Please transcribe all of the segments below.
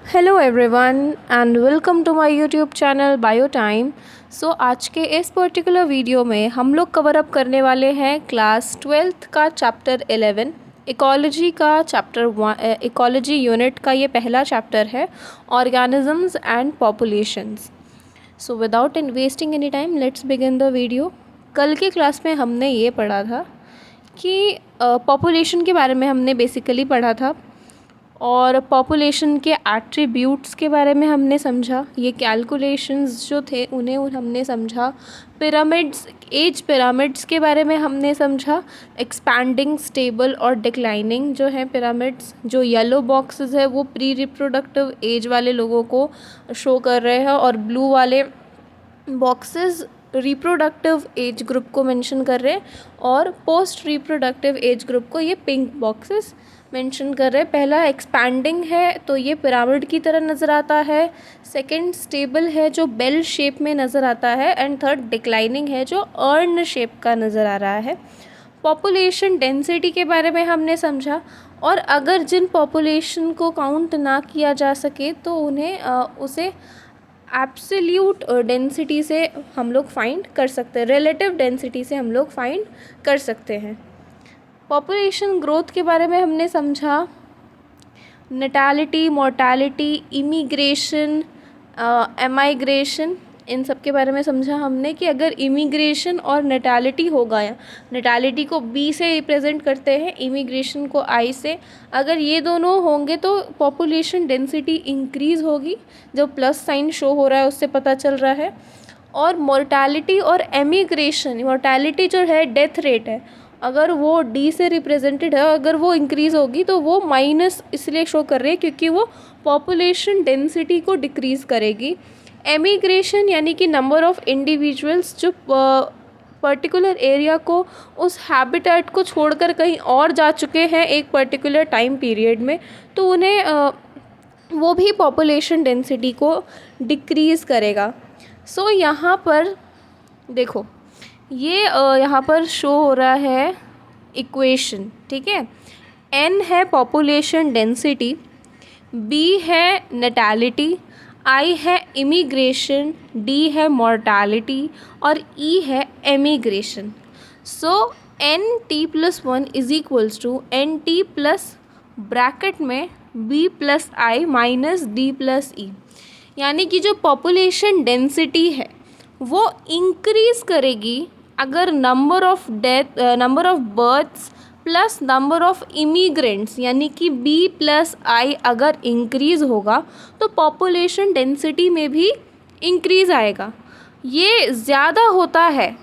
Hello everyone and welcome to my YouTube channel bio time. So आज के इस particular video में हम लोग कवर अप करने वाले हैं क्लास 12th का चैप्टर 11 इकोलॉजी का चैप्टर इकोलॉजी यूनिट का ये पहला चैप्टर है, organisms and populations. So without in wasting any time let's begin the video. कल के क्लास में हमने ये पढ़ा था कि पॉपुलेशन के बारे में हमने बेसिकली पढ़ा था और पॉपुलेशन के एट्रीब्यूट्स के बारे में हमने समझा। ये कैलकुलेशंस जो थे उन्हें हमने समझा। पिरामिड्स, एज पिरामिड्स के बारे में हमने समझा। एक्सपैंडिंग, स्टेबल और डिक्लाइनिंग जो है पिरामिड्स, जो येलो बॉक्सेस है वो प्री रिप्रोडक्टिव एज वाले लोगों को शो कर रहे हैं और ब्लू वाले बॉक्सेस रिप्रोडक्टिव एज ग्रुप को मेंशन कर रहे हैं और पोस्ट रिप्रोडक्टिव एज ग्रुप को ये पिंक बॉक्सेस मेंशन कर रहे हैं। पहला एक्सपैंडिंग है तो ये पिरामिड की तरह नज़र आता है। सेकंड स्टेबल है जो बेल शेप में नज़र आता है एंड थर्ड डिक्लाइनिंग है जो अर्न शेप का नज़र आ रहा है। पॉपुलेशन डेंसिटी के बारे में हमने समझा और अगर जिन पॉपुलेशन को काउंट ना किया जा सके तो उन्हें उसे एब्सोल्यूट डेंसिटी से हम लोग फाइंड कर सकते हैं, रिलेटिव डेंसिटी से हम लोग फाइंड कर सकते हैं। पॉपुलेशन ग्रोथ के बारे में हमने समझा। नेटालिटी, मोर्टालिटी, इमिग्रेशन, एमाइग्रेशन, इन सब के बारे में समझा हमने कि अगर इमिग्रेशन और नेटालिटी होगा, या नेटालिटी को बी से रिप्रेजेंट करते हैं, इमिग्रेशन को आई से, अगर ये दोनों होंगे तो पॉपुलेशन डेंसिटी इंक्रीज़ होगी। जो प्लस साइन शो हो रहा है उससे पता चल रहा है। और मोर्टालिटी और एमिग्रेशन, मोर्टालिटी जो है डेथ रेट है, अगर वो डी से रिप्रेजेंटेड है, अगर वो इंक्रीज़ होगी तो वो माइनस इसलिए शो कर रही है क्योंकि वो पॉपुलेशन डेंसिटी को डिक्रीज़ करेगी। एमिग्रेशन यानी कि नंबर ऑफ़ इंडिविजुअल्स जो पर्टिकुलर एरिया को, उस हैबिटेट को छोड़कर कहीं और जा चुके हैं एक पर्टिकुलर टाइम पीरियड में, तो उन्हें वो भी पॉपुलेशन डेंसिटी को डिक्रीज़ करेगा। सो यहाँ पर देखो, ये यहाँ पर शो हो रहा है इक्वेशन, ठीक है। n है पॉपुलेशन डेंसिटी, b है नेटालिटी, i है इमिग्रेशन, d है मोर्टालिटी और e है emigration. So nt+1 is equals to nt plus bracket में b plus I minus d plus E, यानी कि जो पॉपुलेशन डेंसिटी है वो इंक्रीज़ करेगी अगर number of births plus number of immigrants यानी कि b प्लस आई अगर इंक्रीज़ होगा तो पॉपुलेशन डेंसिटी में भी इंक्रीज़ आएगा। ये ज़्यादा होता है,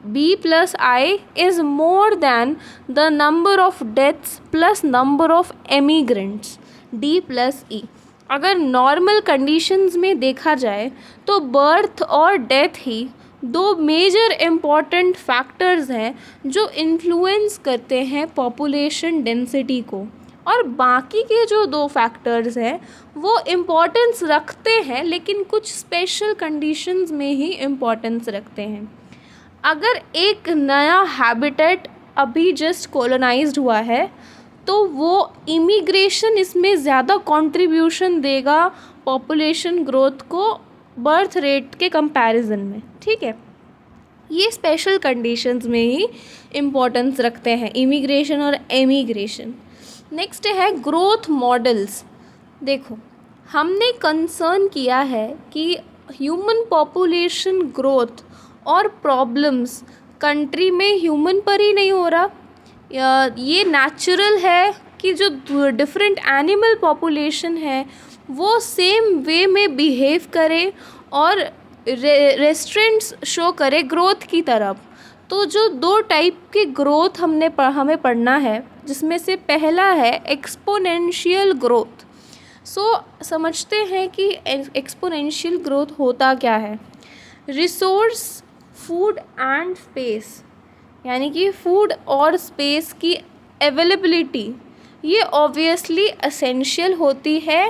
b plus I is more than the number of deaths plus number of emigrants d plus E. अगर नॉर्मल कंडीशंस में देखा जाए तो बर्थ और डेथ ही दो मेजर इम्पॉर्टेंट फैक्टर्स हैं जो इन्फ्लुएंस करते हैं पॉपुलेशन डेंसिटी को, और बाकी के जो दो फैक्टर्स हैं वो इम्पॉर्टेंस रखते हैं लेकिन कुछ स्पेशल कंडीशंस में ही इम्पॉर्टेंस रखते हैं। अगर एक नया हैबिटेट अभी जस्ट कॉलोनाइज्ड हुआ है तो वो इमिग्रेशन इसमें ज़्यादा कंट्रीब्यूशन देगा पॉपुलेशन ग्रोथ को बर्थ रेट के कंपैरिजन में, ठीक है। ये स्पेशल कंडीशंस में ही इम्पोर्टेंस रखते हैं, इमिग्रेशन और एमिग्रेशन। नेक्स्ट है ग्रोथ मॉडल्स। देखो, हमने कंसर्न किया है कि ह्यूमन पॉपुलेशन ग्रोथ और प्रॉब्लम्स कंट्री में ह्यूमन पर ही नहीं हो रहा। ये नेचुरल है कि जो डिफरेंट एनिमल पॉपुलेशन है वो सेम वे में बिहेव करे और रेस्ट्रेंट्स शो करे ग्रोथ की तरफ। तो जो दो टाइप की ग्रोथ हमें पढ़ना है, जिसमें से पहला है एक्सपोनेंशियल ग्रोथ। सो समझते हैं कि एक्सपोनेंशियल ग्रोथ होता क्या है। रिसोर्स, फूड एंड स्पेस, यानी कि फूड और स्पेस की अवेलेबिलिटी ये ऑब्वियसली एसेंशियल होती है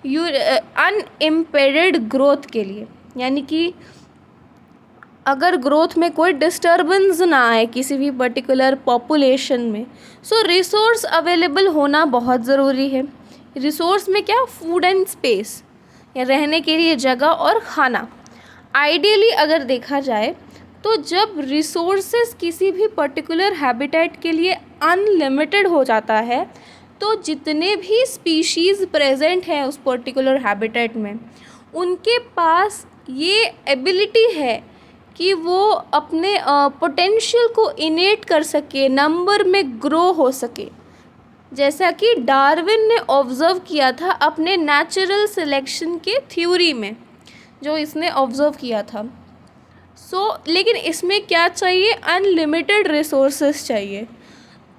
अनइम्पेडेड ग्रोथ के लिए, यानी कि अगर ग्रोथ में कोई डिस्टर्बेंस ना आए किसी भी पर्टिकुलर पॉपुलेशन में। सो रिसोर्स अवेलेबल होना बहुत ज़रूरी है। रिसोर्स में क्या, फूड एंड स्पेस, या रहने के लिए जगह और खाना। आइडियली अगर देखा जाए तो जब रिसोर्सेज किसी भी पर्टिकुलर हैबिटेट के लिए अनलिमिटेड हो जाता है तो जितने भी स्पीशीज़ प्रेजेंट हैं उस पर्टिकुलर हैबिटेट में, उनके पास ये एबिलिटी है कि वो अपने पोटेंशियल को इनेट कर सके, नंबर में ग्रो हो सके, जैसा कि डार्विन ने ऑब्ज़र्व किया था अपने नेचुरल सिलेक्शन के थ्योरी में, जो इसने ऑब्ज़र्व किया था। लेकिन इसमें क्या चाहिए, अनलिमिटेड रिसोर्सेस चाहिए,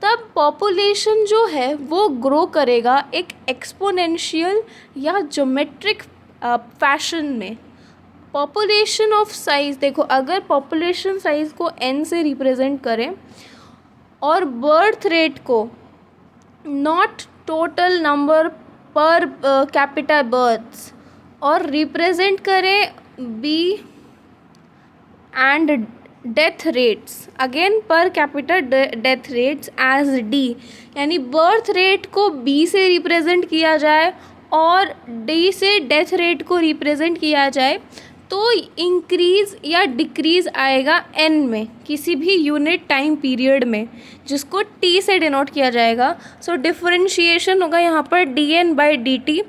तब पॉपुलेशन जो है वो ग्रो करेगा एक एक्सपोनेंशियल या ज्योमेट्रिक फैशन में। पॉपुलेशन ऑफ साइज़, देखो अगर पॉपुलेशन साइज़ को n से रिप्रेजेंट करें और बर्थ रेट को not total number per capita births और रिप्रेजेंट करें b and death rates again per capita death rates as d, यानी बर्थ रेट को b से रिप्रेजेंट किया जाए और d से डेथ रेट को रिप्रेजेंट किया जाए, तो इंक्रीज़ या डिक्रीज़ आएगा n में किसी भी यूनिट टाइम पीरियड में, जिसको t से डिनोट किया जाएगा। सो डिफरेंशिएशन होगा यहाँ पर dn/dt,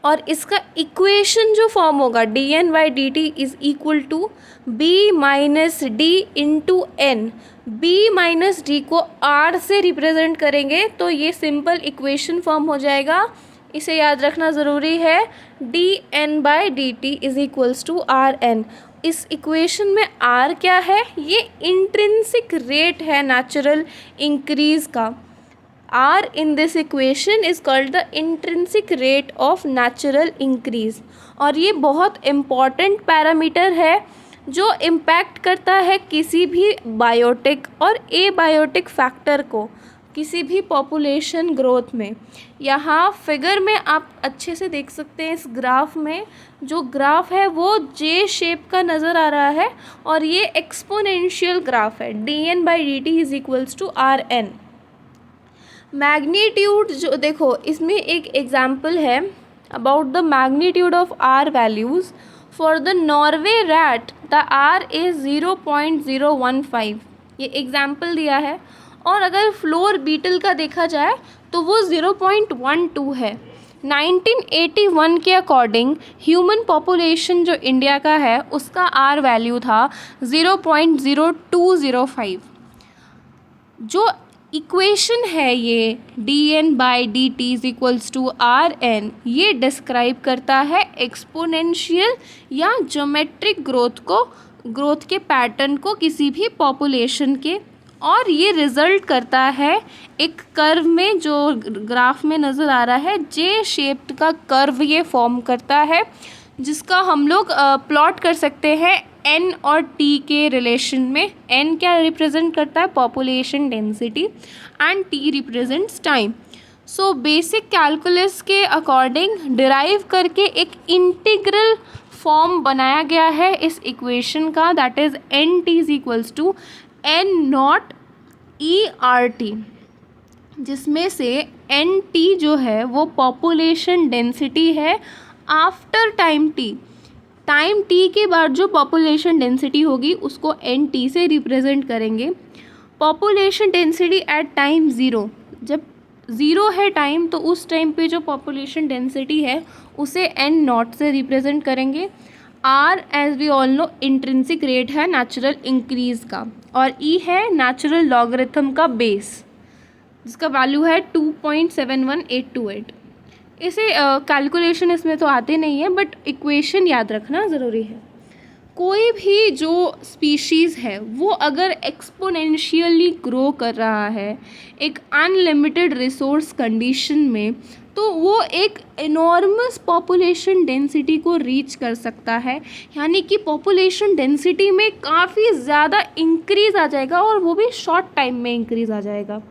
और इसका इक्वेशन जो फॉर्म होगा dn/dt is equal to b minus D into N. b minus D को r से रिप्रेजेंट करेंगे तो ये सिंपल इक्वेशन फॉर्म हो जाएगा, इसे याद रखना ज़रूरी है, dn/dt is equals to rn। इस इक्वेशन में r क्या है, ये इंट्रिंसिक रेट है नेचुरल इंक्रीज़ का। r in this equation is called the intrinsic rate of natural increase, और ये बहुत इम्पॉर्टेंट पैरामीटर है जो इम्पैक्ट करता है किसी भी बायोटिक और एबायोटिक फैक्टर को किसी भी पॉपुलेशन ग्रोथ में। यहाँ फिगर में आप अच्छे से देख सकते हैं, इस ग्राफ में जो ग्राफ है वो जे शेप का नज़र आ रहा है और ये एक्सपोनेंशियल ग्राफ है। dn/dt is equals to rn। Magnitude जो देखो, इसमें एक एग्जाम्पल है about the magnitude of r values for the Norway rat the r is 0.015, ये एग्जाम्पल दिया है। और अगर फ्लोर बीटल का देखा जाए तो वो 0.12 है। 1981 के अकॉर्डिंग ह्यूमन पॉपुलेशन जो इंडिया का है उसका r वैल्यू था 0.0205। जो इक्वेशन है ये dn/dt is equals to rn, ये डिस्क्राइब करता है एक्सपोनेंशियल या ज्योमेट्रिक ग्रोथ के पैटर्न को किसी भी पॉपुलेशन के, और ये रिज़ल्ट करता है एक कर्व में जो ग्राफ में नज़र आ रहा है, जे शेप्ड का कर्व ये फॉर्म करता है, जिसका हम लोग प्लॉट कर सकते हैं n और t के रिलेशन में। n क्या रिप्रेजेंट करता है, population density, and t represents time. So basic calculus के अकॉर्डिंग डिराइव करके एक इंटीग्रल फॉर्म बनाया गया है इस इक्वेशन का, that is nt is equals to n not ERT, जिसमें से nt जो है वो पॉपुलेशन डेंसिटी है after time t। Time t के बाद जो पॉपुलेशन डेंसिटी होगी उसको nt से रिप्रेजेंट करेंगे। पॉपुलेशन डेंसिटी एट टाइम 0, जब 0 है टाइम तो उस टाइम पे जो पॉपुलेशन डेंसिटी है उसे n नॉट से रिप्रेजेंट करेंगे। r as we all know intrinsic rate है नेचुरल इंक्रीज़ का, और e है नेचुरल लॉगरिथम का बेस, जिसका वैल्यू है 2.71828। इसे कैलकुलेशन इसमें तो आते नहीं है, बट इक्वेशन याद रखना ज़रूरी है। कोई भी जो स्पीशीज़ है वो अगर एक्सपोनेंशियली ग्रो कर रहा है एक अनलिमिटेड रिसोर्स कंडीशन में, तो वो एक इनॉर्मस पॉपुलेशन डेंसिटी को रीच कर सकता है, यानी कि पॉपुलेशन डेंसिटी में काफ़ी ज़्यादा इंक्रीज़ आ जाएगा, और वो भी शॉर्ट टाइम में इंक्रीज़ आ जाएगा।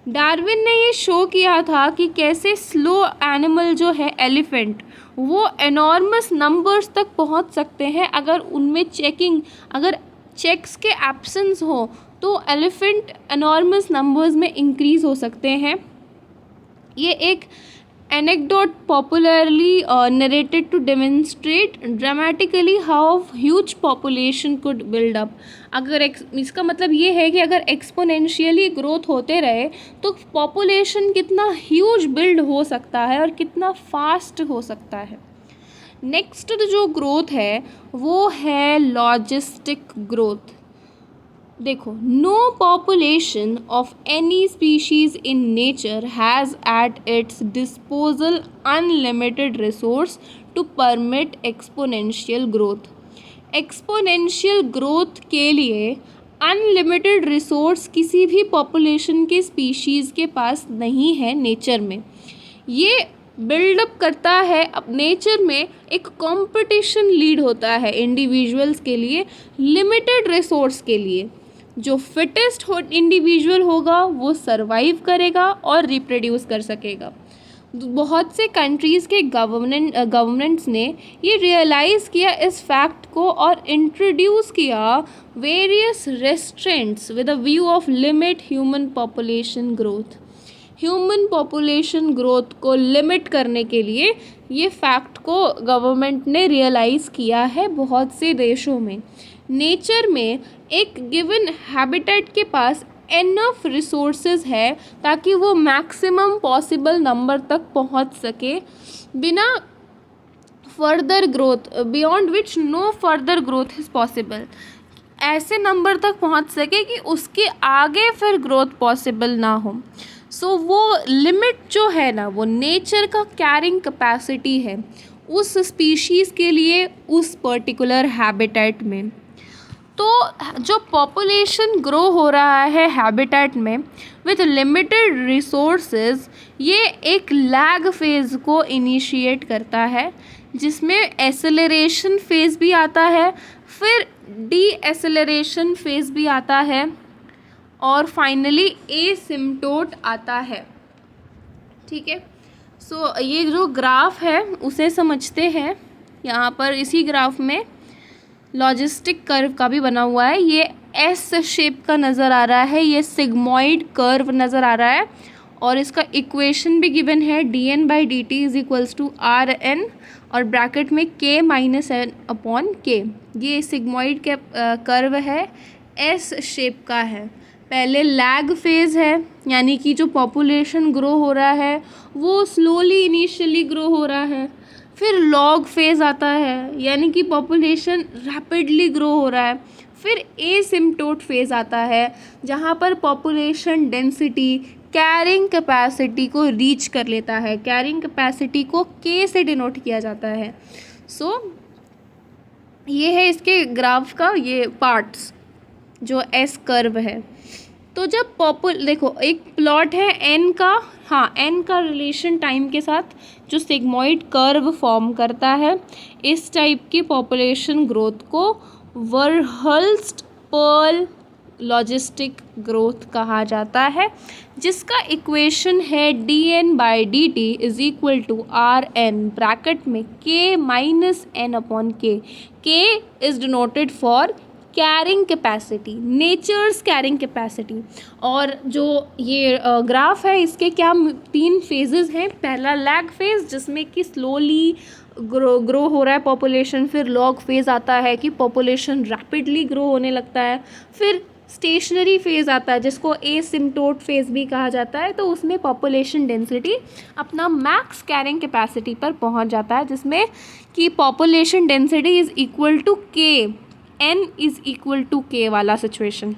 डार्विन ने ये शो किया था कि कैसे स्लो एनिमल जो है एलिफेंट, वो एनॉर्मस नंबर्स तक पहुंच सकते हैं अगर उनमें अगर चेक्स के एब्सेंस हो तो एलिफेंट एनॉर्मस नंबर्स में इंक्रीज़ हो सकते हैं। ये एक anecdote popularly narrated to demonstrate dramatically how huge population could build up. अगर इसका मतलब ये है कि अगर एक्सपोनेंशियली ग्रोथ होते रहे तो पॉपुलेशन कितना ह्यूज बिल्ड हो सकता है और कितना फास्ट हो सकता है. नेक्स्ट जो ग्रोथ है वो है लॉजिस्टिक ग्रोथ. देखो, no population of any species in nature has at its disposal unlimited resource to permit exponential growth. Exponential growth के लिए अनलिमिटेड रिसोर्स किसी भी पॉपुलेशन के स्पीशीज़ के पास नहीं है नेचर में. ये बिल्डअप करता है. अब नेचर में एक कंपटीशन लीड होता है इंडिविजुअल्स के लिए लिमिटेड रिसोर्स के लिए. जो फिटेस्ट इंडिविजुअल होगा वो सरवाइव करेगा और रिप्रोड्यूस कर सकेगा. बहुत से कंट्रीज़ के गवर्नमेंट्स ने ये रियलाइज़ किया इस फैक्ट को और इंट्रोड्यूस किया various restraints with a view of limit human population growth. Human population growth को लिमिट करने के लिए ये फैक्ट को गवर्नमेंट ने रियलाइज़ किया है बहुत से देशों में. नेचर में एक गिवन हैबिटेट के पास एनफ रिसोर्सेज है ताकि वो मैक्सिमम पॉसिबल नंबर तक पहुंच सके बिना further growth, beyond which no further growth is possible. ऐसे नंबर तक पहुंच सके कि उसके आगे फिर ग्रोथ पॉसिबल ना हो. सो वो लिमिट जो है ना वो नेचर का कैरिंग कैपेसिटी है उस स्पीशीज़ के लिए उस पर्टिकुलर हैबिटेट में. तो जो पॉपुलेशन ग्रो हो रहा है हैबिटेट में विथ लिमिटेड रिसोर्सेज, ये एक लैग फेज़ को इनिशिएट करता है जिसमें एसेलरेशन फेज़ भी आता है, फिर डी एसेलरेशन फेज़ भी आता है और फाइनली एसिम्प्टोट आता है. ठीक है. सो ये जो ग्राफ है उसे समझते हैं. यहाँ पर इसी ग्राफ में लॉजिस्टिक कर्व का भी बना हुआ है. ये एस शेप का नज़र आ रहा है, ये सिग्मॉइड कर्व नज़र आ रहा है और इसका इक्वेशन भी गिवन है dn/dt is equals to rn और ब्रैकेट में k minus n upon k. ये सिग्मॉइड के कर्व है, एस शेप का है. पहले लैग फेज़ है यानी कि जो पॉपुलेशन ग्रो हो रहा है वो स्लोली इनिशियली ग्रो हो रहा है. फिर लॉग फेज़ आता है यानी कि पॉपुलेशन रैपिडली ग्रो हो रहा है. फिर एसिम्प्टोट फेज़ आता है जहाँ पर पॉपुलेशन डेंसिटी कैरिंग कैपेसिटी को रीच कर लेता है. कैरिंग कैपेसिटी को के से डिनोट किया जाता है. सो ये है इसके ग्राफ का ये पार्ट्स जो एस कर्व है. तो जब देखो एक प्लॉट है एन का, हाँ एन का रिलेशन टाइम के साथ जो सिग्मॉइड कर्व फॉर्म करता है. इस टाइप की पॉपुलेशन ग्रोथ को वर्हल्स्ट-पर्ल लॉजिस्टिक ग्रोथ कहा जाता है जिसका इक्वेशन है dn/dt is equal to rn bracket में k minus n upon k. k is denoted for carrying capacity, nature's carrying capacity. और जो ये ग्राफ है इसके क्या 3 फेजेस हैं. पहला लैग फेज़ जिसमें कि स्लोली ग्रो हो रहा है पॉपुलेशन, फिर लॉग फेज़ आता है कि पॉपुलेशन रैपिडली ग्रो होने लगता है, फिर स्टेशनरी फेज़ आता है जिसको एसिम्प्टोट फेज़ भी कहा जाता है. तो उसमें पॉपुलेशन डेंसिटी अपना मैक्स कैरिंग कैपेसिटी पर पहुंच जाता है जिसमें कि population density is equal to k, n is equal to k वाला situation.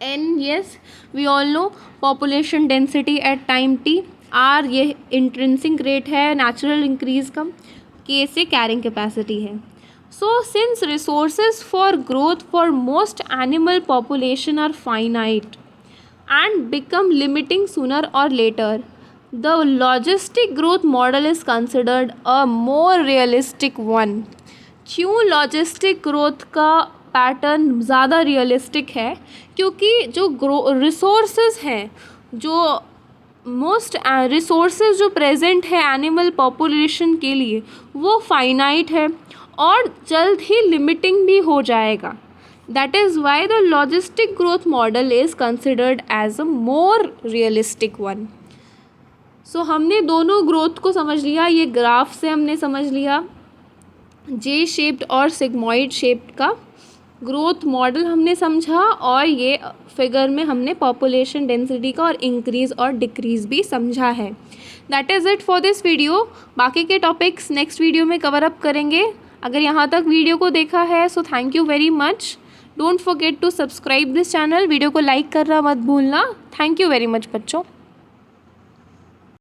n yes we all know population density at time t. r ये इंट्रिंसिक रेट है नेचुरल इंक्रीज का. k से कैरिंग कैपेसिटी है. So since resources for growth for most animal population are finite and become limiting sooner or later, the logistic growth model is considered a more realistic one. क्यों logistic growth का pattern ज़्यादा realistic है? क्योंकि जो resources हैं, जो most resources जो present है एनिमल पॉपुलेशन के लिए वो फाइनाइट है और जल्द ही लिमिटिंग भी हो जाएगा. That is why the logistic growth model is considered as a more realistic one. So हमने दोनों ग्रोथ को समझ लिया, ये ग्राफ से हमने समझ लिया जे शेप्ड और सिग्मॉइड शेप्ड का ग्रोथ मॉडल हमने समझा, और ये फिगर में हमने पॉपुलेशन डेंसिटी का और इंक्रीज़ और डिक्रीज़ भी समझा है। That is it for this video. बाकी के टॉपिक्स नेक्स्ट वीडियो में कवर अप करेंगे। अगर यहाँ तक वीडियो को देखा है so thank you very much. Don't forget to subscribe this channel. Video को लाइक करना मत भूलना। थैंक यू वेरी मच बच्चों।